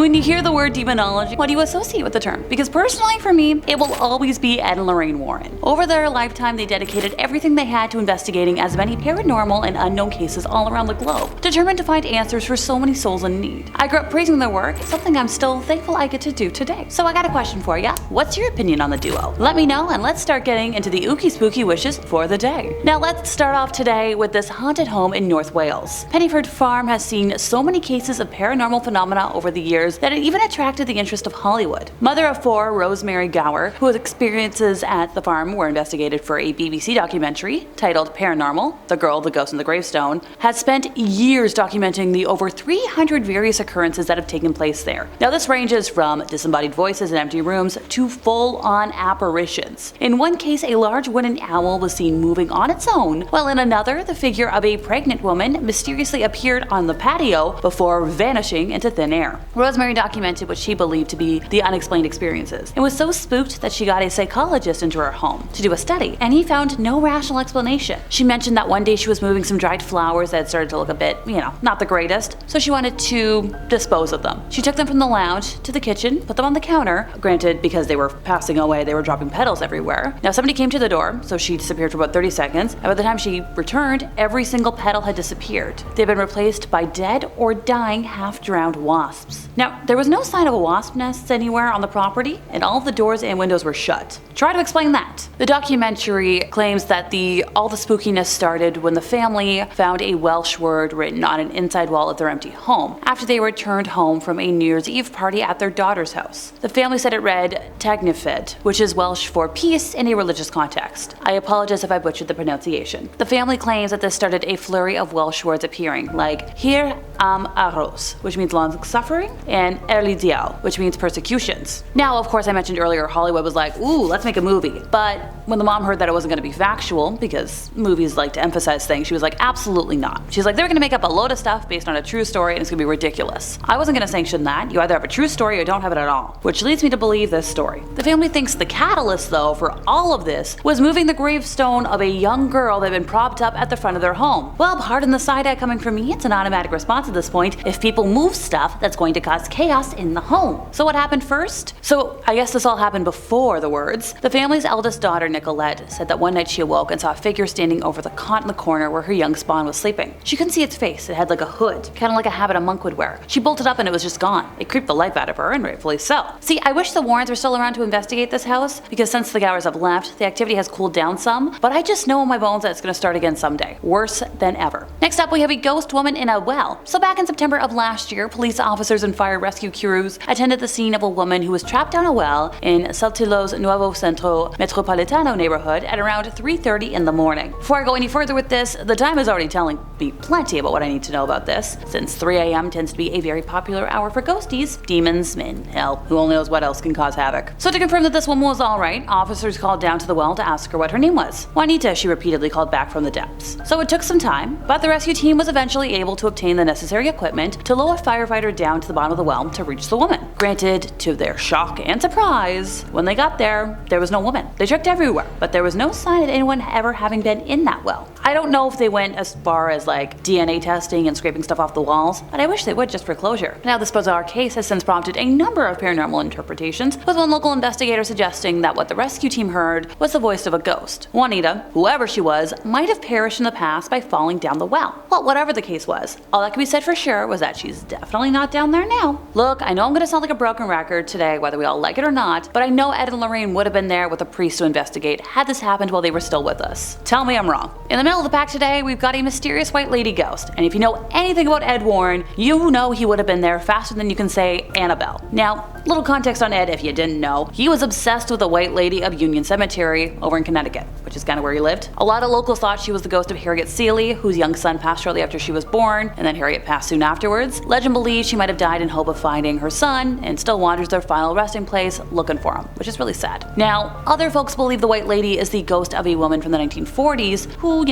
When you hear the word demonology, what do you associate with the term? Because personally for me, it will always be Ed and Lorraine Warren. Over their lifetime, they dedicated everything they had to investigating as many paranormal and unknown cases all around the globe, determined to find answers for so many souls in need. I grew up praising their work, something I'm still thankful I get to do today. So I got a question for ya. What's your opinion on the duo? Let me know, and let's start getting into the ooky spooky wishes for the day. Now let's start off today with this haunted home in North Wales. Penyffordd Farm has seen so many cases of paranormal phenomena over the years that it even attracted the interest of Hollywood. Mother of four, Rosemary Gower, whose experiences at the farm were investigated for a BBC documentary titled Paranormal, The Girl, the Ghost, and the Gravestone, has spent years documenting the over 300 various occurrences that have taken place there. Now this ranges from disembodied voices in empty rooms to full-on apparitions. In one case, a large wooden owl was seen moving on its own, while in another, the figure of a pregnant woman mysteriously appeared on the patio before vanishing into thin air. Rosemary documented what she believed to be the unexplained experiences, and was so spooked that she got a psychologist into her home to do a study, and he found no rational explanation. She mentioned that one day she was moving some dried flowers that had started to look a bit, not the greatest, so she wanted to dispose of them. She took them from the lounge to the kitchen, put them on the counter. Granted, because they were passing away, they were dropping petals everywhere. Now somebody came to the door, so she disappeared for about 30 seconds, and by the time she returned, every single petal had disappeared. They'd been replaced by dead or dying half-drowned wasps. Now, there was no sign of a wasp nest anywhere on the property, and all of the doors and windows were shut. Try to explain that. The documentary claims that all the spookiness started when the family found a Welsh word written on an inside wall of their empty home after they returned home from a New Year's Eve party at their daughter's house. The family said it read Penyffordd, which is Welsh for peace in a religious context. I apologize if I butchered the pronunciation. The family claims that this started a flurry of Welsh words appearing, like Hir am Aros, which means long suffering, and Erlidial, which means persecutions. Now, of course, I mentioned earlier Hollywood was like, ooh, let's make a movie. But when the mom heard that it wasn't going to be factual, because movies like to emphasize things, she was like, absolutely not. She's like, they're going to make up a load of stuff based on a true story and it's going to be ridiculous. I wasn't going to sanction that. You either have a true story or don't have it at all. Which leads me to believe this story. The family thinks the catalyst, though, for all of this was moving the gravestone of a young girl that had been propped up at the front of their home. Well, pardon the side eye coming from me, it's an automatic response at this point. If people move stuff, that's going to cause chaos in the home. So what happened first? So I guess this all happened before the words. The family's eldest daughter, Nicolette, said that one night she awoke and saw a figure standing over the cot in the corner where her young spawn was sleeping. She couldn't see its face. It had like a hood, kind of like a habit a monk would wear. She bolted up and it was just gone. It creeped the life out of her, and rightfully so. See, I wish the Warrens were still around to investigate this house, because since the Gowers have left, the activity has cooled down some, but I just know in my bones that it's going to start again someday. Worse than ever. Next up, we have a ghost woman in a well. So back in September of last year, police officers and fire rescue crews attended the scene of a woman who was trapped down a well in Saltillo's Nuevo Centro Metropolitano neighborhood at around 3:30 in the morning. Before I go any further with this, the time is already telling me plenty about what I need to know about this, since 3 a.m. tends to be a very popular hour for ghosties, demons, and hell, who only knows what else can cause havoc. So to confirm that this woman was alright, officers called down to the well to ask her what her name was. Juanita, she repeatedly called back from the depths. So it took some time, but the rescue team was eventually able to obtain the necessary equipment to lower a firefighter down to the bottom of the well to reach the woman. Granted, to their shock and surprise, when they got there was no woman. They checked everywhere, but there was no sign of anyone ever having been in that well. I don't know if they went as far as like DNA testing and scraping stuff off the walls, but I wish they would just for closure. Now this bizarre case has since prompted a number of paranormal interpretations, with one local investigator suggesting that what the rescue team heard was the voice of a ghost. Juanita, whoever she was, might have perished in the past by falling down the well. Well, whatever the case was, all that can be said for sure was that she's definitely not down there now. Look, I know I'm gonna sound like a broken record today, whether we all like it or not, but I know Ed and Lorraine would have been there with a priest to investigate had this happened while they were still with us. Tell me I'm wrong. In the middle of the pack today, we've got a mysterious white lady ghost, and if you know anything about Ed Warren, you know he would have been there faster than you can say Annabelle. Now, little context on Ed if you didn't know, he was obsessed with the White Lady of Union Cemetery over in Connecticut, which is kind of where he lived. A lot of locals thought she was the ghost of Harriet Seeley, whose young son passed shortly after she was born, and then Harriet passed soon afterwards. Legend believes she might have died in hope of finding her son, and still wanders their final resting place looking for him, which is really sad. Now, other folks believe the White Lady is the ghost of a woman from the 1940s who,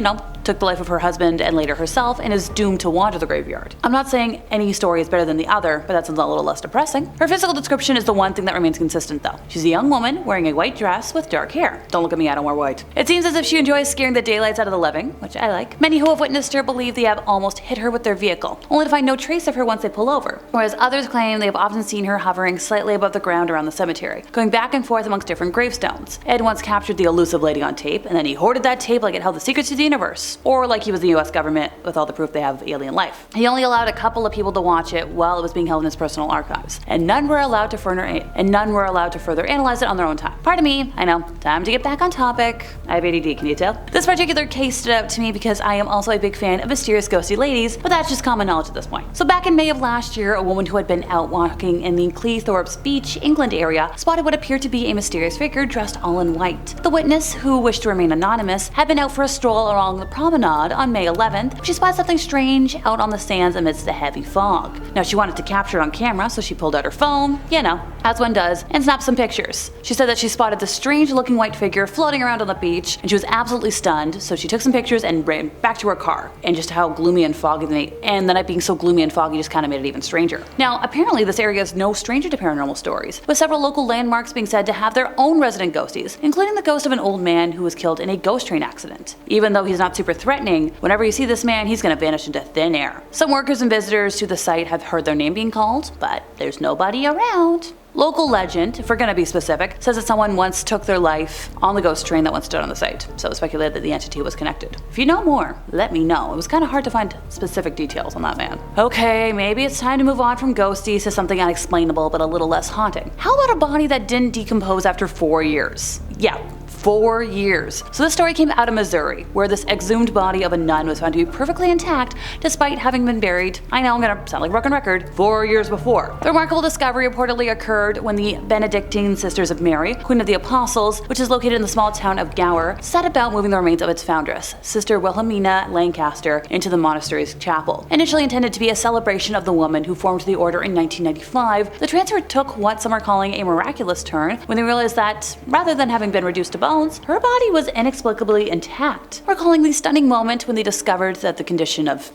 took the life of her husband and later herself, and is doomed to wander the graveyard. I'm not saying any story is better than the other, but that sounds a little less depressing. Her physical description is the one thing that remains consistent though. She's a young woman wearing a white dress with dark hair. Don't look at me, I don't wear white. It seems as if she enjoys scaring the daylights out of the living, which I like. Many who have witnessed her believe they have almost hit her with their vehicle, only to find no trace of her once they pull over. Whereas others claim they have often seen her hovering slightly above the ground around the cemetery, going back and forth amongst different gravestones. Ed once captured the elusive lady on tape, and then he hoarded that tape like it held the secrets to the universe, or like he was the US government with all the proof they have of alien life. He only allowed a couple of people to watch it while it was being held in his personal archives, and none were allowed to further analyze it on their own time. Pardon me, I know, time to get back on topic. I have ADD, can you tell? This particular case stood out to me because I am also a big fan of mysterious ghosty ladies, but that's just common knowledge at this point. So back in May of last year, a woman who had been out walking in the Cleethorpes Beach, England area spotted what appeared to be a mysterious figure dressed all in white. The witness, who wished to remain anonymous, had been out for a stroll along the promenade on May 11th. She spotted something strange out on the sands amidst the heavy fog. Now she wanted to capture it on camera, so she pulled out her phone, you know, as one does, and snapped some pictures. She said that she spotted the strange looking white figure floating around on the beach, and she was absolutely stunned, so she took some pictures and ran back to her car. And just how gloomy and foggy the night being so gloomy and foggy just kind of made it even stranger. Now apparently this area is no stranger to paranormal stories, with several local landmarks being said to have their own resident ghosties, including the ghost of an old man who was killed in a ghost train accident. Even though he's not super threatening, whenever you see this man, he's gonna vanish into thin air. Some workers and visitors to the site have heard their name being called, but there's nobody around. Local legend, if we're gonna be specific, says that someone once took their life on the ghost train that once stood on the site, so it's speculated that the entity was connected. If you know more, let me know. It was kind of hard to find specific details on that man. Okay, maybe it's time to move on from ghosties to something unexplainable but a little less haunting. How about a body that didn't decompose after 4 years? Yeah, 4 years. So this story came out of Missouri, where this exhumed body of a nun was found to be perfectly intact despite having been buried, I know I'm gonna sound like a broken record, 4 years before. The remarkable discovery reportedly occurred when the Benedictine Sisters of Mary, Queen of the Apostles, which is located in the small town of Gower, set about moving the remains of its foundress, Sister Wilhelmina Lancaster, into the monastery's chapel. Initially intended to be a celebration of the woman who formed the order in 1995, the transfer took what some are calling a miraculous turn when they realized that, rather than having been reduced to bones, her body was inexplicably intact, recalling the stunning moment when they discovered the condition of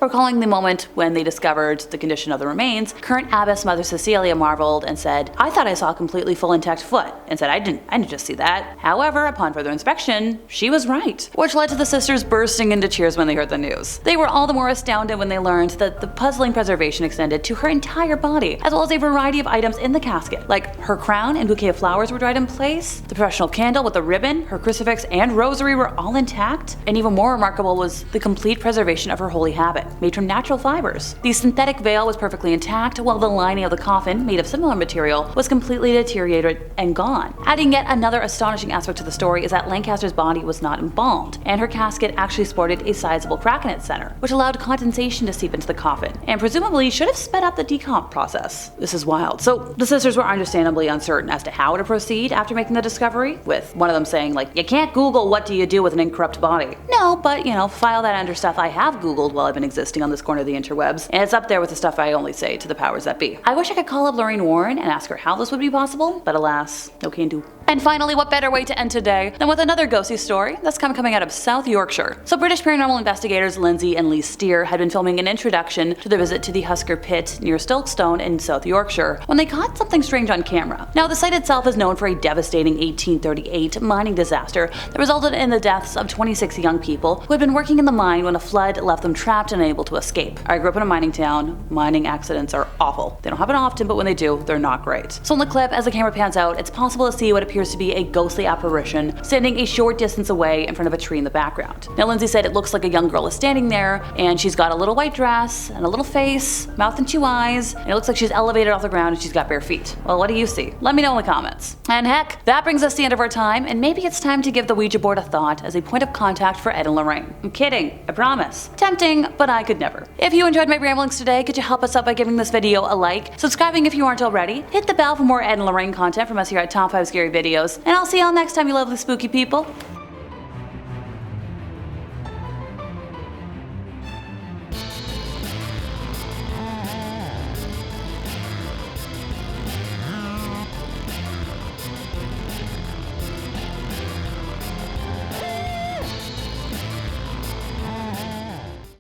the remains. Current Abbess Mother Cecilia marveled and said, "I thought I saw a completely full intact foot," and said, I didn't just see that. However, upon further inspection, she was right, which led to the sisters bursting into tears when they heard the news. They were all the more astounded when they learned that the puzzling preservation extended to her entire body, as well as a variety of items in the casket, like her crown and bouquet of flowers were dried in place, the professional candle with the ribbon, her crucifix and rosary were all intact, and even more remarkable was the complete preservation of her holy habit, made from natural fibers. The synthetic veil was perfectly intact, while the lining of the coffin, made of similar material, was completely deteriorated and gone. Adding yet another astonishing aspect to the story is that Lancaster's body was not embalmed, and her casket actually sported a sizable crack in its center, which allowed condensation to seep into the coffin, and presumably should have sped up the decomp process. This is wild. So the sisters were understandably uncertain as to how to proceed after making the discovery, with one of them saying, like, you can't Google what do you do with an incorrupt body. No, but file that under stuff I have Googled while I've been existing on this corner of the interwebs, and it's up there with the stuff I only say to the powers that be. I wish I could call up Lorraine Warren and ask her how this would be possible, but alas, no can do. And finally, what better way to end today than with another ghosty story that's coming out of South Yorkshire. So British paranormal investigators Lindsay and Lee Steer had been filming an introduction to their visit to the Huskar Pit near Stilkstone in South Yorkshire when they caught something strange on camera. Now the site itself is known for a devastating 1838 mining disaster that resulted in the deaths of 26 young people who had been working in the mine when a flood left them trapped and unable to escape. I grew up in a mining town. Mining accidents are awful. They don't happen often, but when they do, they're not great. So in the clip, as the camera pans out, it's possible to see what appears to be a ghostly apparition standing a short distance away in front of a tree in the background. Now Lindsay said it looks like a young girl is standing there, and she's got a little white dress and a little face, mouth and 2 eyes, and it looks like she's elevated off the ground and she's got bare feet. Well, what do you see? Let me know in the comments. And heck, that brings us to the end of our time, and maybe it's time to give the Ouija board a thought as a point of contact for Ed and Lorraine. I'm kidding, I promise. Tempting, but I could never. If you enjoyed my ramblings today, could you help us out by giving this video a like, subscribing if you aren't already, hit the bell for more Ed and Lorraine content from us here at Top 5 Scary Videos, and I'll see y'all next time, you lovely spooky people.